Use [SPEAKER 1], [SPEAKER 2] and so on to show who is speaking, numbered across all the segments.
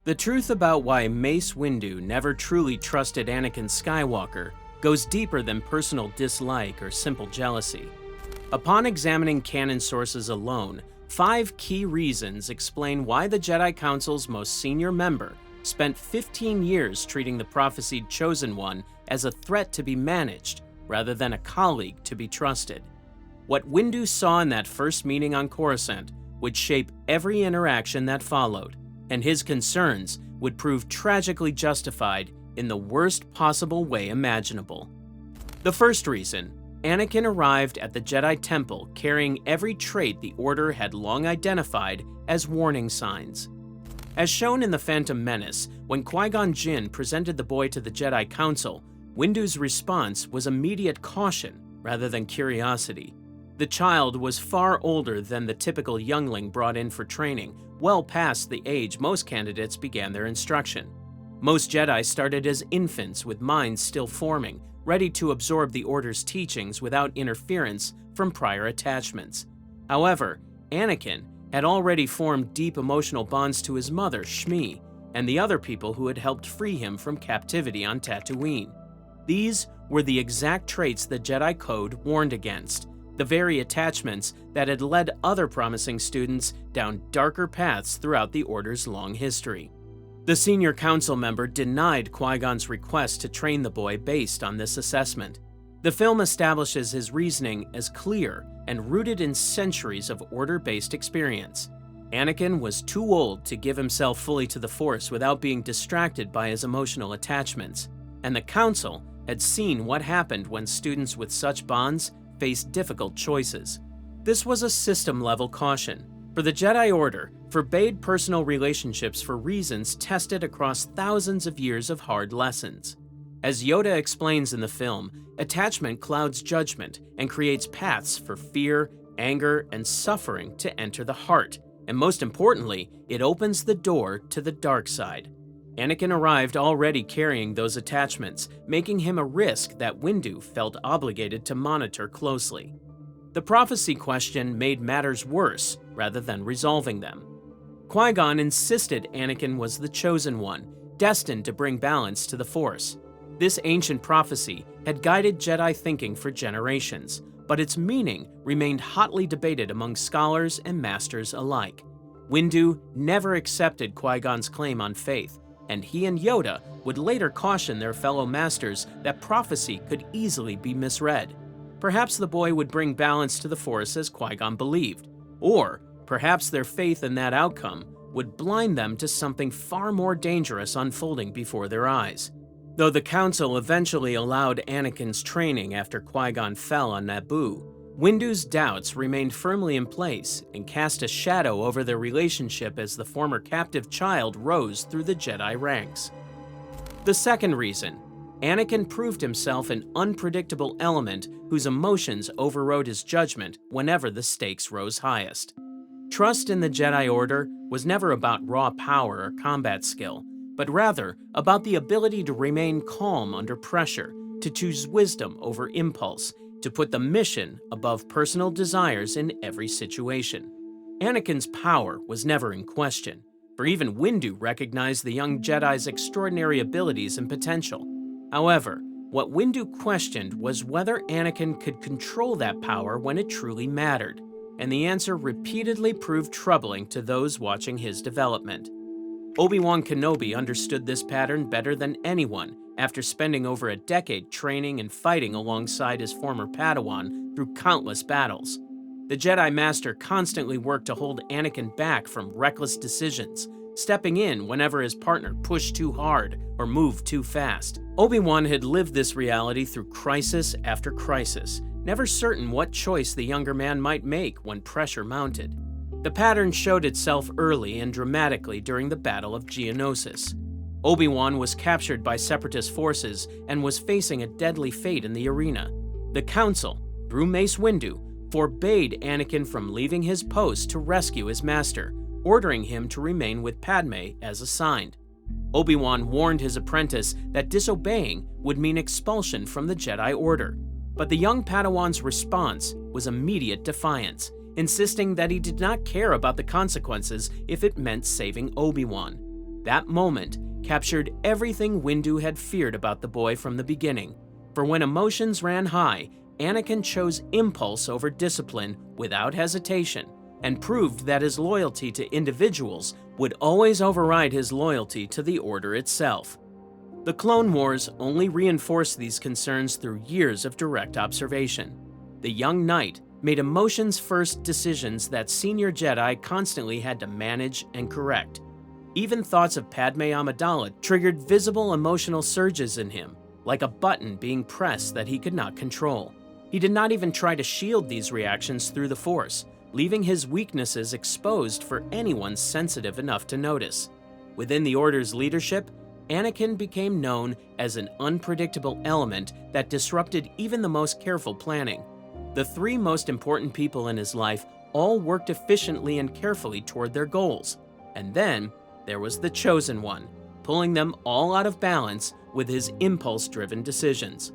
[SPEAKER 1] The truth about why Mace Windu never truly trusted Anakin Skywalker goes deeper than personal dislike or simple jealousy. Upon examining canon sources alone, 5 key reasons explain why the Jedi Council's most senior member spent 15 years treating the prophesied Chosen One as a threat to be managed rather than a colleague to be trusted. What Windu saw in that first meeting on Coruscant would shape every interaction that followed, and his concerns would prove tragically justified in the worst possible way imaginable. The first reason, Anakin arrived at the Jedi Temple carrying every trait the Order had long identified as warning signs. As shown in The Phantom Menace, when Qui-Gon Jinn presented the boy to the Jedi Council, Windu's response was immediate caution rather than curiosity. The child was far older than the typical youngling brought in for training, well past the age most candidates began their instruction. Most Jedi started as infants with minds still forming, ready to absorb the Order's teachings without interference from prior attachments. However, Anakin had already formed deep emotional bonds to his mother, Shmi, and the other people who had helped free him from captivity on Tatooine. These were the exact traits the Jedi Code warned against, the very attachments that had led other promising students down darker paths throughout the Order's long history. The senior council member denied Qui-Gon's request to train the boy based on this assessment. The film establishes his reasoning as clear and rooted in centuries of Order-based experience. Anakin was too old to give himself fully to the Force without being distracted by his emotional attachments, and the council had seen what happened when students with such bonds faced difficult choices. This was a system-level caution, for the Jedi Order forbade personal relationships for reasons tested across thousands of years of hard lessons. As Yoda explains in the film, attachment clouds judgment and creates paths for fear, anger, and suffering to enter the heart, and most importantly, it opens the door to the dark side. Anakin arrived already carrying those attachments, making him a risk that Windu felt obligated to monitor closely. The prophecy question made matters worse rather than resolving them. Qui-Gon insisted Anakin was the Chosen One, destined to bring balance to the Force. This ancient prophecy had guided Jedi thinking for generations, but its meaning remained hotly debated among scholars and masters alike. Windu never accepted Qui-Gon's claim on faith, and he and Yoda would later caution their fellow masters that prophecy could easily be misread. Perhaps the boy would bring balance to the Force as Qui-Gon believed, or perhaps their faith in that outcome would blind them to something far more dangerous unfolding before their eyes. Though the Council eventually allowed Anakin's training after Qui-Gon fell on Naboo, Windu's doubts remained firmly in place and cast a shadow over their relationship as the former captive child rose through the Jedi ranks. The second reason, Anakin proved himself an unpredictable element whose emotions overrode his judgment whenever the stakes rose highest. Trust in the Jedi Order was never about raw power or combat skill, but rather about the ability to remain calm under pressure, to choose wisdom over impulse, to put the mission above personal desires in every situation. Anakin's power was never in question, for even Windu recognized the young Jedi's extraordinary abilities and potential. However, what Windu questioned was whether Anakin could control that power when it truly mattered, and the answer repeatedly proved troubling to those watching his development. Obi-Wan Kenobi understood this pattern better than anyone after spending over a decade training and fighting alongside his former Padawan through countless battles. The Jedi Master constantly worked to hold Anakin back from reckless decisions, stepping in whenever his partner pushed too hard or moved too fast. Obi-Wan had lived this reality through crisis after crisis, never certain what choice the younger man might make when pressure mounted. The pattern showed itself early and dramatically during the Battle of Geonosis. Obi-Wan was captured by Separatist forces and was facing a deadly fate in the arena. The Council, through Mace Windu, forbade Anakin from leaving his post to rescue his master, ordering him to remain with Padme as assigned. Obi-Wan warned his apprentice that disobeying would mean expulsion from the Jedi Order, but the young Padawan's response was immediate defiance, insisting that he did not care about the consequences if it meant saving Obi-Wan. That moment captured everything Windu had feared about the boy from the beginning. For when emotions ran high, Anakin chose impulse over discipline without hesitation, and proved that his loyalty to individuals would always override his loyalty to the Order itself. The Clone Wars only reinforced these concerns through years of direct observation. The young knight made emotions-first decisions that senior Jedi constantly had to manage and correct. Even thoughts of Padme Amidala triggered visible emotional surges in him, like a button being pressed that he could not control. He did not even try to shield these reactions through the Force, leaving his weaknesses exposed for anyone sensitive enough to notice. Within the Order's leadership, Anakin became known as an unpredictable element that disrupted even the most careful planning. The three most important people in his life all worked efficiently and carefully toward their goals. And then there was the Chosen One, pulling them all out of balance with his impulse-driven decisions.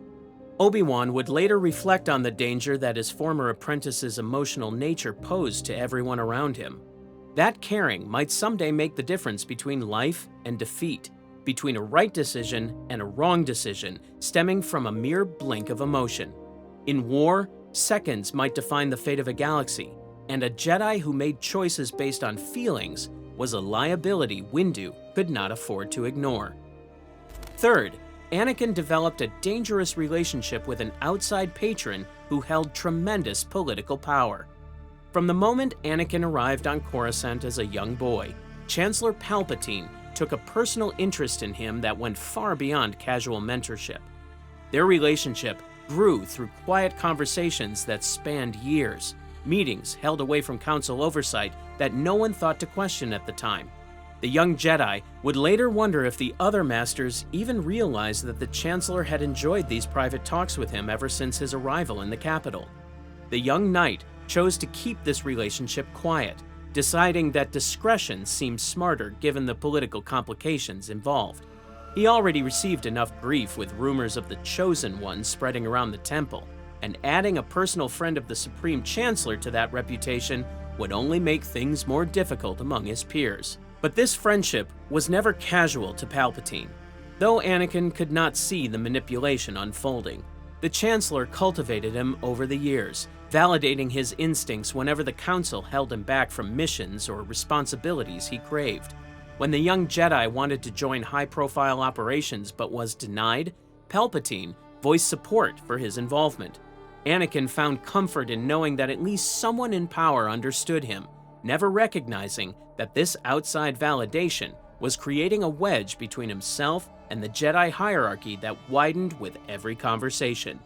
[SPEAKER 1] Obi-Wan would later reflect on the danger that his former apprentice's emotional nature posed to everyone around him. That caring might someday make the difference between life and defeat, between a right decision and a wrong decision stemming from a mere blink of emotion. In war, seconds might define the fate of a galaxy, and a Jedi who made choices based on feelings was a liability Windu could not afford to ignore. Third, Anakin developed a dangerous relationship with an outside patron who held tremendous political power. From the moment Anakin arrived on Coruscant as a young boy, Chancellor Palpatine took a personal interest in him that went far beyond casual mentorship. Their relationship grew through quiet conversations that spanned years, meetings held away from council oversight that no one thought to question at the time. The young Jedi would later wonder if the other masters even realized that the Chancellor had enjoyed these private talks with him ever since his arrival in the capital. The young knight chose to keep this relationship quiet, deciding that discretion seemed smarter given the political complications involved. He already received enough grief with rumors of the Chosen One spreading around the temple, and adding a personal friend of the Supreme Chancellor to that reputation would only make things more difficult among his peers. But this friendship was never casual to Palpatine. Though Anakin could not see the manipulation unfolding, the Chancellor cultivated him over the years, validating his instincts whenever the Council held him back from missions or responsibilities he craved. When the young Jedi wanted to join high-profile operations but was denied, Palpatine voiced support for his involvement. Anakin found comfort in knowing that at least someone in power understood him, never recognizing that this outside validation was creating a wedge between himself and the Jedi hierarchy that widened with every conversation.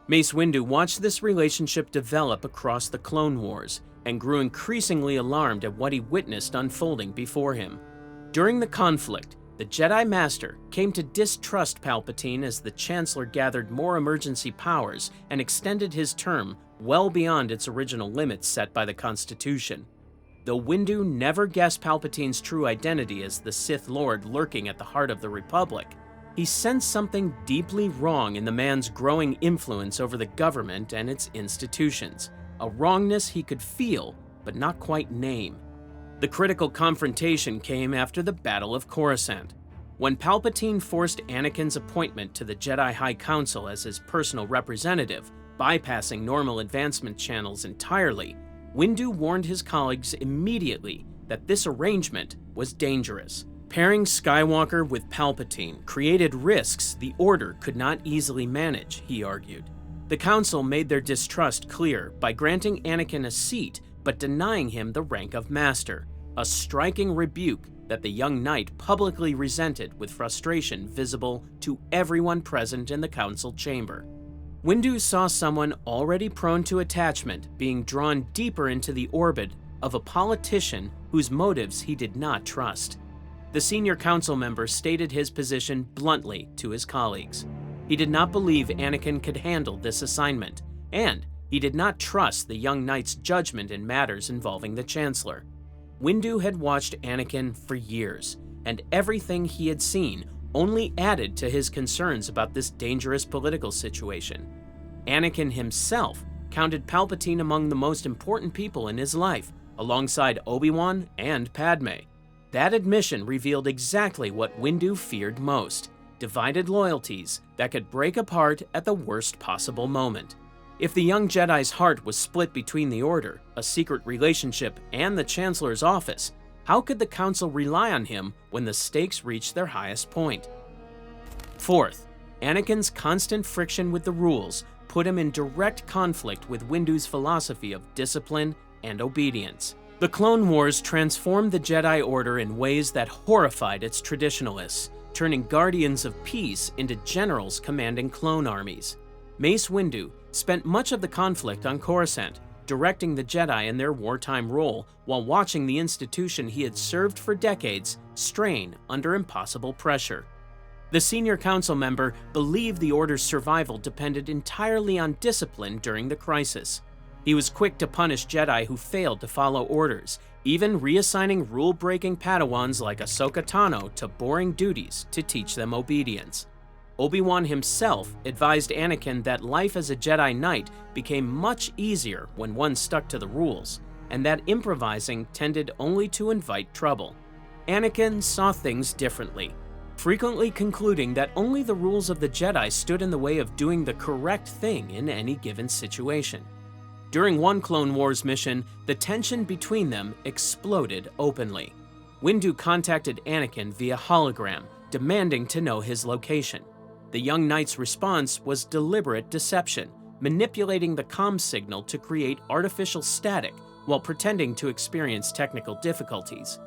[SPEAKER 1] Mace Windu watched this relationship develop across the Clone Wars and grew increasingly alarmed at what he witnessed unfolding before him. During the conflict, the Jedi Master came to distrust Palpatine as the Chancellor gathered more emergency powers and extended his term well beyond its original limits set by the Constitution. Though Windu never guessed Palpatine's true identity as the Sith Lord lurking at the heart of the Republic, he sensed something deeply wrong in the man's growing influence over the government and its institutions, a wrongness he could feel but not quite name. The critical confrontation came after the Battle of Coruscant. When Palpatine forced Anakin's appointment to the Jedi High Council as his personal representative, bypassing normal advancement channels entirely, Windu warned his colleagues immediately that this arrangement was dangerous. Pairing Skywalker with Palpatine created risks the Order could not easily manage, he argued. The Council made their distrust clear by granting Anakin a seat but denying him the rank of Master, a striking rebuke that the young knight publicly resented with frustration visible to everyone present in the Council chamber. Windu saw someone already prone to attachment being drawn deeper into the orbit of a politician whose motives he did not trust. The senior council member stated his position bluntly to his colleagues. He did not believe Anakin could handle this assignment, and he did not trust the young knight's judgment in matters involving the Chancellor. Windu had watched Anakin for years, and everything he had seen only added to his concerns about this dangerous political situation. Anakin himself counted Palpatine among the most important people in his life, alongside Obi-Wan and Padme. That admission revealed exactly what Windu feared most: divided loyalties that could break apart at the worst possible moment. If the young Jedi's heart was split between the Order, a secret relationship, and the Chancellor's office, how could the Council rely on him when the stakes reached their highest point? Fourth, Anakin's constant friction with the rules put him in direct conflict with Windu's philosophy of discipline and obedience. The Clone Wars transformed the Jedi Order in ways that horrified its traditionalists, turning guardians of peace into generals commanding clone armies. Mace Windu spent much of the conflict on Coruscant, directing the Jedi in their wartime role while watching the institution he had served for decades strain under impossible pressure. The senior council member believed the Order's survival depended entirely on discipline during the crisis. He was quick to punish Jedi who failed to follow orders, even reassigning rule-breaking Padawans like Ahsoka Tano to boring duties to teach them obedience. Obi-Wan himself advised Anakin that life as a Jedi Knight became much easier when one stuck to the rules, and that improvising tended only to invite trouble. Anakin saw things differently, frequently concluding that only the rules of the Jedi stood in the way of doing the correct thing in any given situation. During one Clone Wars mission, the tension between them exploded openly. Windu contacted Anakin via hologram, demanding to know his location. The young knight's response was deliberate deception, manipulating the comm signal to create artificial static while pretending to experience technical difficulties.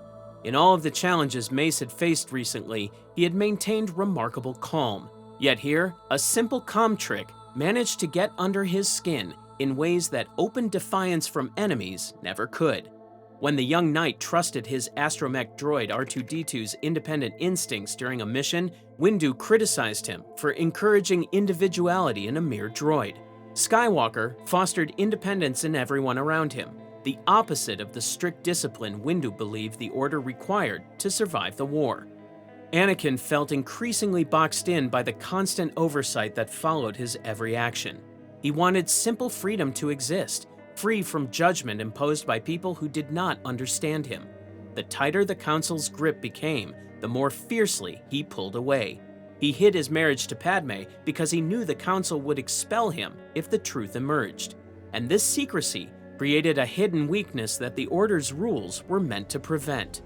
[SPEAKER 1] In all of the challenges Mace had faced recently, he had maintained remarkable calm. Yet here, a simple comm trick managed to get under his skin in ways that open defiance from enemies never could. When the young knight trusted his astromech droid R2-D2's independent instincts during a mission, Windu criticized him for encouraging individuality in a mere droid. Skywalker fostered independence in everyone around him, the opposite of the strict discipline Windu believed the Order required to survive the war. Anakin felt increasingly boxed in by the constant oversight that followed his every action. He wanted simple freedom to exist, free from judgment imposed by people who did not understand him. The tighter the Council's grip became, the more fiercely he pulled away. He hid his marriage to Padme because he knew the Council would expel him if the truth emerged. And this secrecy created a hidden weakness that the Order's rules were meant to prevent.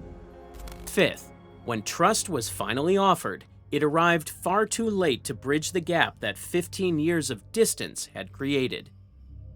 [SPEAKER 1] Fifth, when trust was finally offered, it arrived far too late to bridge the gap that 15 years of distance had created.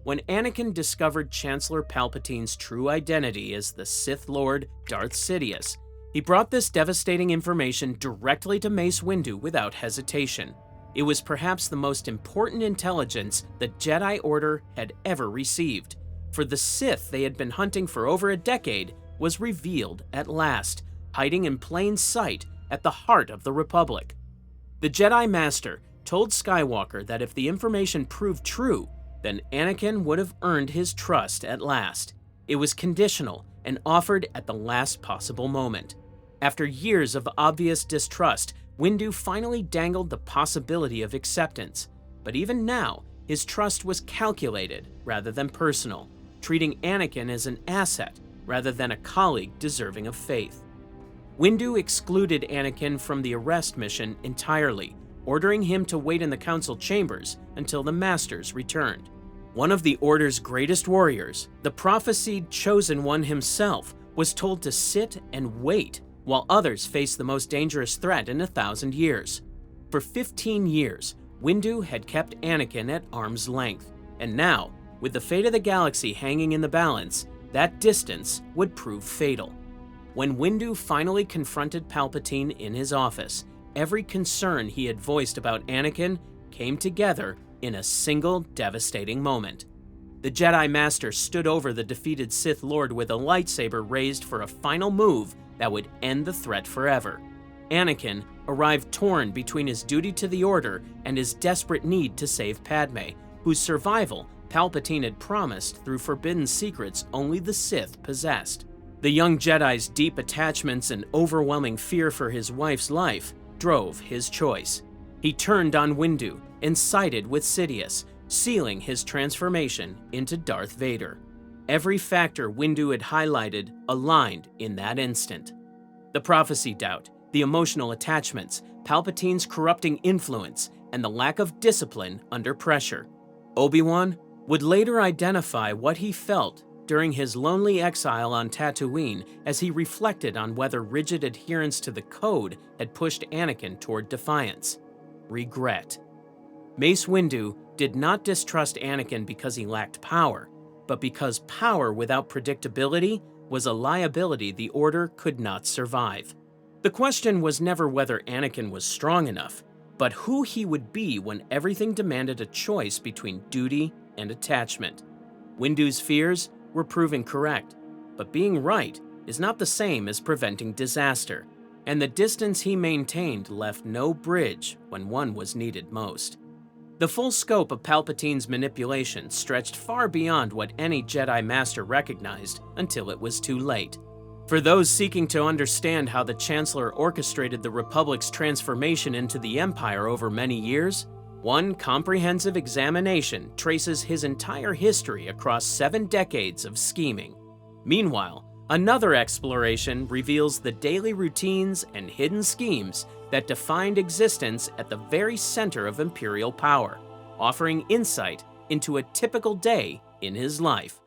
[SPEAKER 1] When Anakin discovered Chancellor Palpatine's true identity as the Sith Lord Darth Sidious, he brought this devastating information directly to Mace Windu without hesitation. It was perhaps the most important intelligence the Jedi Order had ever received, for the Sith they had been hunting for over a decade was revealed at last, hiding in plain sight at the heart of the Republic. The Jedi Master told Skywalker that if the information proved true, then Anakin would have earned his trust at last. It was conditional and offered at the last possible moment. After years of obvious distrust, Windu finally dangled the possibility of acceptance. But even now, his trust was calculated rather than personal, treating Anakin as an asset rather than a colleague deserving of faith. Windu excluded Anakin from the arrest mission entirely, ordering him to wait in the Council chambers until the Masters returned. One of the Order's greatest warriors, the prophesied Chosen One himself, was told to sit and wait while others faced the most dangerous threat in 1,000 years. For 15 years, Windu had kept Anakin at arm's length, and now, with the fate of the galaxy hanging in the balance, that distance would prove fatal. When Windu finally confronted Palpatine in his office, every concern he had voiced about Anakin came together in a single devastating moment. The Jedi Master stood over the defeated Sith Lord with a lightsaber raised for a final move that would end the threat forever. Anakin arrived torn between his duty to the Order and his desperate need to save Padme, whose survival Palpatine had promised through forbidden secrets only the Sith possessed. The young Jedi's deep attachments and overwhelming fear for his wife's life drove his choice. He turned on Windu and sided with Sidious, sealing his transformation into Darth Vader. Every factor Windu had highlighted aligned in that instant. The The prophecy doubt, the emotional attachments, Palpatine's corrupting influence, and the lack of discipline under pressure. Obi-Wan would later identify what he felt during his lonely exile on Tatooine as he reflected on whether rigid adherence to the code had pushed Anakin toward defiance. Regret. Mace Windu did not distrust Anakin because he lacked power, but because power without predictability was a liability the Order could not survive. The question was never whether Anakin was strong enough, but who he would be when everything demanded a choice between duty and attachment. Windu's fears were proven correct, but being right is not the same as preventing disaster, and the distance he maintained left no bridge when one was needed most. The full scope of Palpatine's manipulation stretched far beyond what any Jedi Master recognized until it was too late. For those seeking to understand how the Chancellor orchestrated the Republic's transformation into the Empire over many years, one comprehensive examination traces his entire history across 7 decades of scheming. Meanwhile, another exploration reveals the daily routines and hidden schemes that defined existence at the very center of Imperial power, offering insight into a typical day in his life.